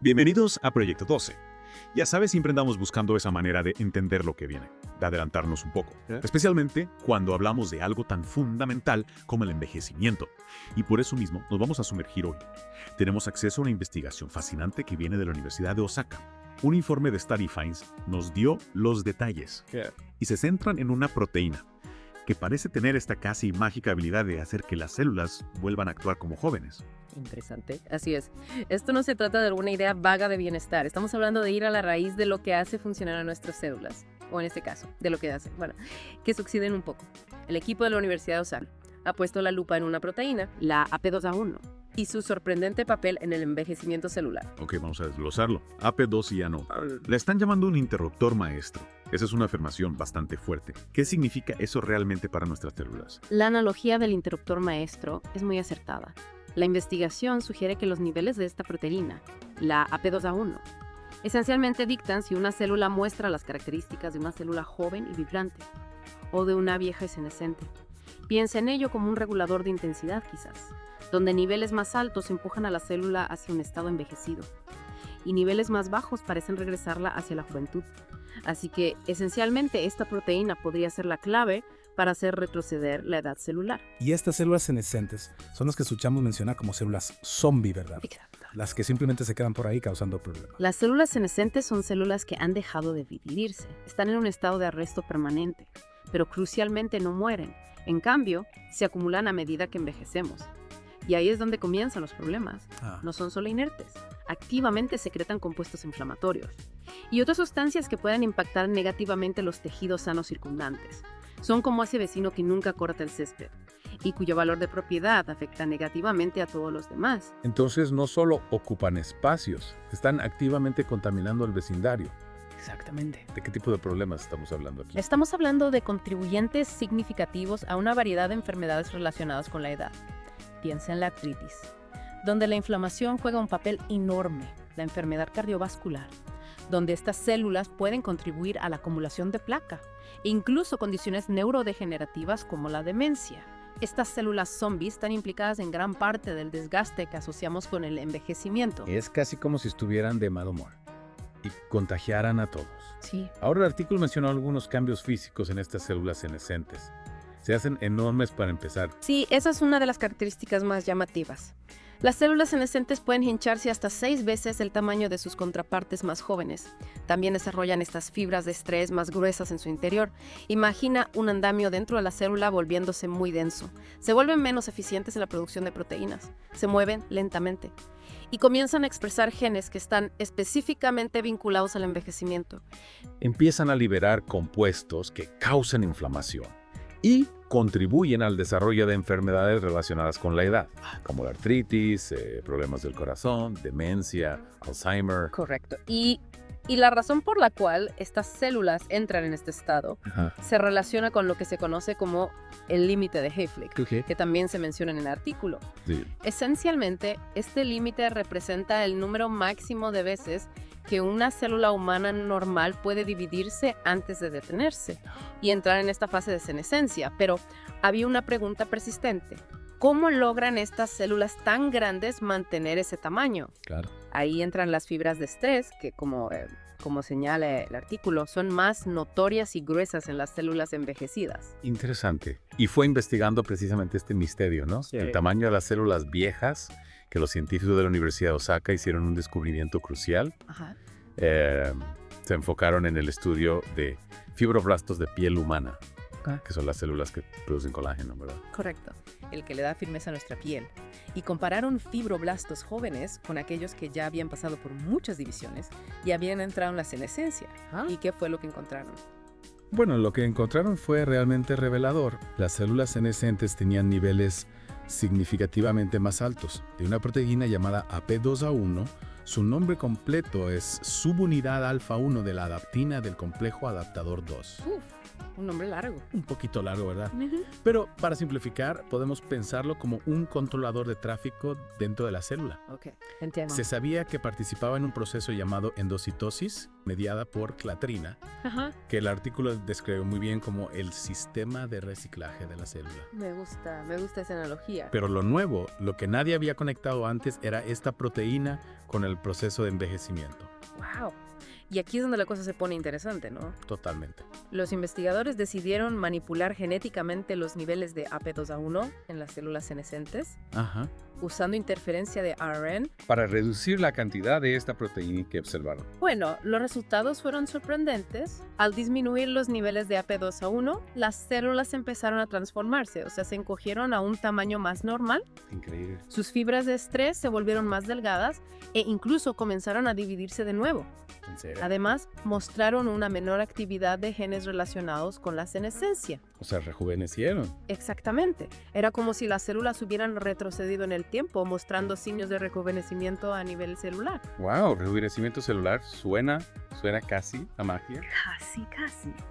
Bienvenidos a Proyecto 12. Ya sabes, siempre andamos buscando esa manera de entender lo que viene, de adelantarnos un poco, especialmente cuando hablamos de algo tan fundamental como el envejecimiento. Y por eso mismo nos vamos a sumergir hoy. Tenemos acceso a una investigación fascinante que viene de la Universidad de Osaka. Un informe de Study Finds nos dio los detalles y se centran en una proteína que parece tener esta casi mágica habilidad de hacer que las células vuelvan a actuar como jóvenes. Interesante, así es. Esto no se trata de alguna idea vaga de bienestar. Estamos hablando de ir a la raíz de lo que hace funcionar a nuestras células. O en este caso, de lo que hace, que se oxiden un poco. El equipo de la Universidad de Osaka ha puesto la lupa en una proteína, la AP2A1, y su sorprendente papel en el envejecimiento celular. Ok, vamos a desglosarlo. AP2 la están llamando un interruptor maestro. Esa es una afirmación bastante fuerte. ¿Qué significa eso realmente para nuestras células? La analogía del interruptor maestro es muy acertada. La investigación sugiere que los niveles de esta proteína, la AP2A1, esencialmente dictan si una célula muestra las características de una célula joven y vibrante o de una vieja y senescente. Piensa en ello como un regulador de intensidad, quizás, donde niveles más altos empujan a la célula hacia un estado envejecido y niveles más bajos parecen regresarla hacia la juventud. Así que, esencialmente, esta proteína podría ser la clave para hacer retroceder la edad celular. Y estas células senescentes son las que escuchamos mencionar como células zombie, ¿verdad? Exacto. Las que simplemente se quedan por ahí causando problemas. Las células senescentes son células que han dejado de dividirse, están en un estado de arresto permanente, pero crucialmente no mueren. En cambio, se acumulan a medida que envejecemos. Y ahí es donde comienzan los problemas. No son solo inertes, activamente secretan compuestos inflamatorios y otras sustancias que pueden impactar negativamente los tejidos sanos circundantes. Son como ese vecino que nunca corta el césped y cuyo valor de propiedad afecta negativamente a todos los demás. Entonces no solo ocupan espacios, están activamente contaminando el vecindario. Exactamente. ¿De qué tipo de problemas estamos hablando aquí? Estamos hablando de contribuyentes significativos a una variedad de enfermedades relacionadas con la edad. Piensa en la artritis, donde la inflamación juega un papel enorme, la enfermedad cardiovascular, donde estas células pueden contribuir a la acumulación de placa, e incluso condiciones neurodegenerativas como la demencia. Estas células zombies están implicadas en gran parte del desgaste que asociamos con el envejecimiento. Es casi como si estuvieran de mal humor y contagiaran a todos. Sí. Ahora el artículo mencionó algunos cambios físicos en estas células senescentes. Se hacen enormes para empezar. Sí, esa es una de las características más llamativas. Las células senescentes pueden hincharse hasta 6 veces el tamaño de sus contrapartes más jóvenes. También desarrollan estas fibras de estrés más gruesas en su interior. Imagina un andamio dentro de la célula volviéndose muy denso. Se vuelven menos eficientes en la producción de proteínas. Se mueven lentamente. Y comienzan a expresar genes que están específicamente vinculados al envejecimiento. Empiezan a liberar compuestos que causan inflamación y contribuyen al desarrollo de enfermedades relacionadas con la edad, como la artritis, problemas del corazón, demencia, Alzheimer. Correcto. Y la razón por la cual estas células entran en este estado se relaciona con lo que se conoce como el límite de Hayflick, que también se menciona en el artículo. Sí. Esencialmente, este límite representa el número máximo de veces que una célula humana normal puede dividirse antes de detenerse y entrar en esta fase de senescencia. Pero había una pregunta persistente. ¿Cómo logran estas células tan grandes mantener ese tamaño? Claro. Ahí entran las fibras de estrés, que como señala el artículo, son más notorias y gruesas en las células envejecidas. Interesante. Y fue investigando precisamente este misterio, ¿no? Sí. El tamaño de las células viejas, que los científicos de la Universidad de Osaka hicieron un descubrimiento crucial. Ajá. Se enfocaron en el estudio de fibroblastos de piel humana, que son las células que producen colágeno, ¿verdad? Correcto, el que le da firmeza a nuestra piel. Y compararon fibroblastos jóvenes con aquellos que ya habían pasado por muchas divisiones y habían entrado en la senescencia. ¿Y qué fue lo que encontraron? Bueno, lo que encontraron fue realmente revelador. Las células senescentes tenían niveles significativamente más altos de una proteína llamada AP2A1. Su nombre completo es subunidad alfa 1 de la adaptina del complejo adaptador 2. Un nombre largo. Un poquito largo, ¿verdad? Ujú. Pero para simplificar, podemos pensarlo como un controlador de tráfico dentro de la célula. Ok, entiendo. Se sabía que participaba en un proceso llamado endocitosis, mediada por clatrina, Ajá. que el artículo describe muy bien como el sistema de reciclaje de la célula. Me gusta esa analogía. Pero lo nuevo, lo que nadie había conectado antes, era esta proteína con el proceso de envejecimiento. Wow. Y aquí es donde la cosa se pone interesante, ¿no? Totalmente. Los investigadores decidieron manipular genéticamente los niveles de AP2A1 en las células senescentes Ajá. usando interferencia de ARN. Para reducir la cantidad de esta proteína que observaron. Bueno, los resultados fueron sorprendentes. Al disminuir los niveles de AP2A1, las células empezaron a transformarse, o sea, se encogieron a un tamaño más normal. Increíble. Sus fibras de estrés se volvieron más delgadas e incluso comenzaron a dividirse de nuevo. ¿En serio? Además, mostraron una menor actividad de genes relacionados con la senescencia. O sea, rejuvenecieron. Exactamente. Era como si las células hubieran retrocedido en el tiempo, mostrando signos de rejuvenecimiento a nivel celular. Wow, rejuvenecimiento celular suena casi a magia. Casi.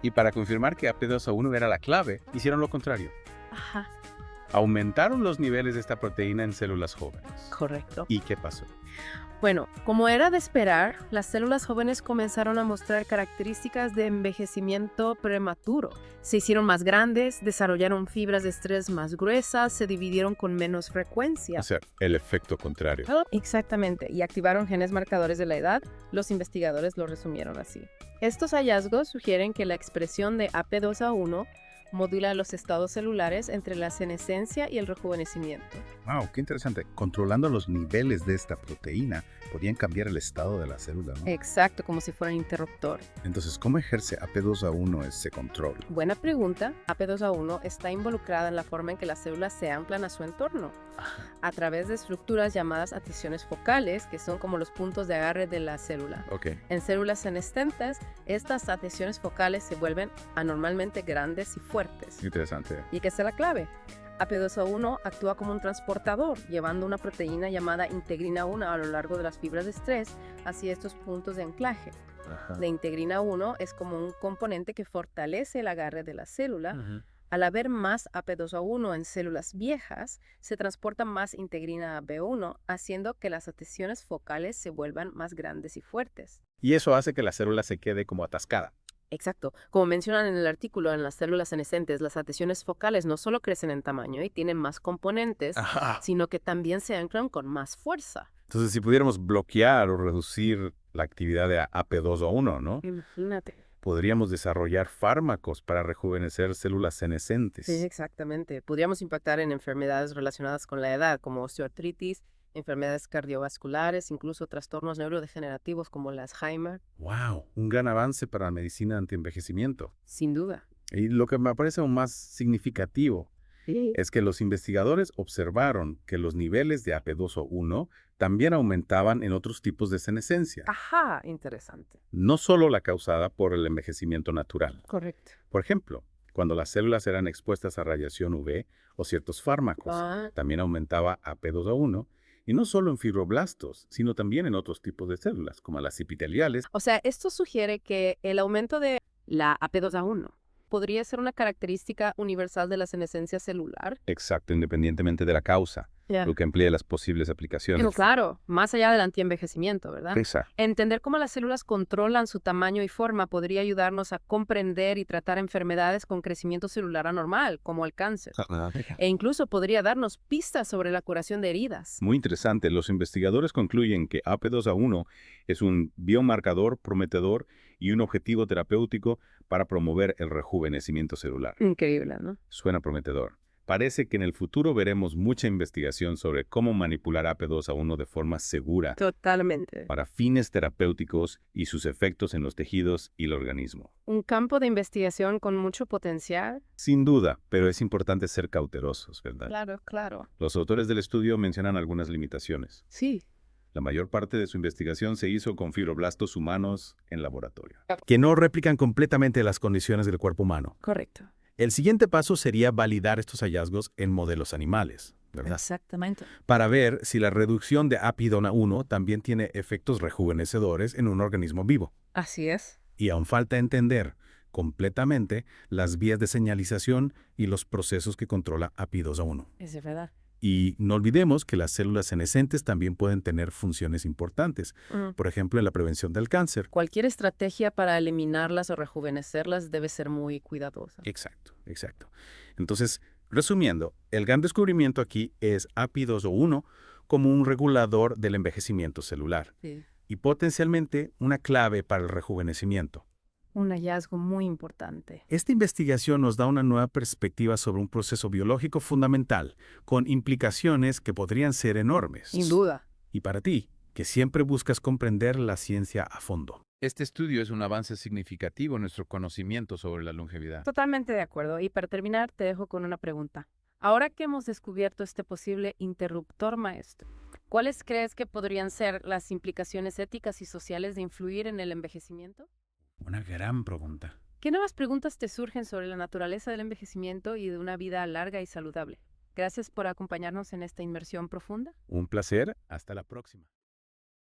Y para confirmar que AP2A1 era la clave, hicieron lo contrario. Ajá, Aumentaron los niveles de esta proteína en células jóvenes. correcto. ¿Y qué pasó? Bueno, como era de esperar, las células jóvenes comenzaron a mostrar características de envejecimiento prematuro. Se hicieron más grandes, desarrollaron fibras de estrés más gruesas, se dividieron con menos frecuencia. O sea, el efecto contrario. Exactamente, y activaron genes marcadores de la edad. Los investigadores lo resumieron así. Estos hallazgos sugieren que la expresión de AP2A1 modula los estados celulares entre la senescencia y el rejuvenecimiento. Wow, qué interesante. Controlando los niveles de esta proteína, podían cambiar el estado de la célula, ¿no? Exacto, como si fuera un interruptor. Entonces, ¿cómo ejerce AP2A1 ese control? Buena pregunta. AP2A1 está involucrada en la forma en que las células se anclan a su entorno, a través de estructuras llamadas adhesiones focales, que son como los puntos de agarre de la célula. Ok. En células senescentes, estas adhesiones focales se vuelven anormalmente grandes y fuertes. Interesante. ¿Y qué es la clave? AP2A1 actúa como un transportador, llevando una proteína llamada integrina 1 a lo largo de las fibras de estrés hacia estos puntos de anclaje. Ajá. La integrina 1 es como un componente que fortalece el agarre de la célula. Al haber más AP2A1 en células viejas, se transporta más integrina B1, haciendo que las adhesiones focales se vuelvan más grandes y fuertes. Y eso hace que la célula se quede como atascada. Exacto. Como mencionan en el artículo, en las células senescentes, las adhesiones focales no solo crecen en tamaño y tienen más componentes, Ajá. sino que también se anclan con más fuerza. Entonces, si pudiéramos bloquear o reducir la actividad de AP2A1, ¿no? Imagínate. Podríamos desarrollar fármacos para rejuvenecer células senescentes. Sí, exactamente. Podríamos impactar en enfermedades relacionadas con la edad, como osteoartritis, enfermedades cardiovasculares, incluso trastornos neurodegenerativos como el Alzheimer. Wow, un gran avance para la medicina antienvejecimiento. Sin duda. Y lo que me parece aún más significativo es que los investigadores observaron que los niveles de AP2O1 también aumentaban en otros tipos de senescencia, Ajá, interesante. no solo la causada por el envejecimiento natural. Correcto. Por ejemplo, cuando las células eran expuestas a radiación UV o ciertos fármacos, también aumentaba AP2O1, y no solo en fibroblastos, sino también en otros tipos de células, como las epiteliales. O sea, esto sugiere que el aumento de la AP2A1 podría ser una característica universal de la senescencia celular. Exacto, independientemente de la causa, lo que amplía las posibles aplicaciones. Pero claro, más allá del antienvejecimiento, ¿verdad? Exacto. Entender cómo las células controlan su tamaño y forma podría ayudarnos a comprender y tratar enfermedades con crecimiento celular anormal, como el cáncer. E incluso podría darnos pistas sobre la curación de heridas. Muy interesante. Los investigadores concluyen que AP2A1 es un biomarcador prometedor y un objetivo terapéutico para promover el rejuvenecimiento celular. Increíble, ¿no? Suena prometedor. Parece que en el futuro veremos mucha investigación sobre cómo manipular AP2A1 de forma segura Totalmente. para fines terapéuticos y sus efectos en los tejidos y el organismo. Un campo de investigación con mucho potencial. Sin duda, pero es importante ser cautelosos, ¿verdad? Claro, claro. Los autores del estudio mencionan algunas limitaciones. Sí. La mayor parte de su investigación se hizo con fibroblastos humanos en laboratorio, que no replican completamente las condiciones del cuerpo humano. Correcto. El siguiente paso sería validar estos hallazgos en modelos animales, ¿verdad? Exactamente. Para ver si la reducción de AP2A1 también tiene efectos rejuvenecedores en un organismo vivo. Así es. Y aún falta entender completamente las vías de señalización y los procesos que controla API2A1. Es verdad. Y no olvidemos que las células senescentes también pueden tener funciones importantes, por ejemplo, en la prevención del cáncer. Cualquier estrategia para eliminarlas o rejuvenecerlas debe ser muy cuidadosa. Exacto, exacto. Entonces, resumiendo, el gran descubrimiento aquí es API2O1 como un regulador del envejecimiento celular Sí. y potencialmente una clave para el rejuvenecimiento. Un hallazgo muy importante. Esta investigación nos da una nueva perspectiva sobre un proceso biológico fundamental, con implicaciones que podrían ser enormes. Sin duda. Y para ti, que siempre buscas comprender la ciencia a fondo. Este estudio es un avance significativo en nuestro conocimiento sobre la longevidad. Totalmente de acuerdo. Y para terminar, te dejo con una pregunta. Ahora que hemos descubierto este posible interruptor maestro, ¿cuáles crees que podrían ser las implicaciones éticas y sociales de influir en el envejecimiento? Una gran pregunta. ¿Qué nuevas preguntas te surgen sobre la naturaleza del envejecimiento y de una vida larga y saludable? Gracias por acompañarnos en esta inmersión profunda. Un placer. Hasta la próxima.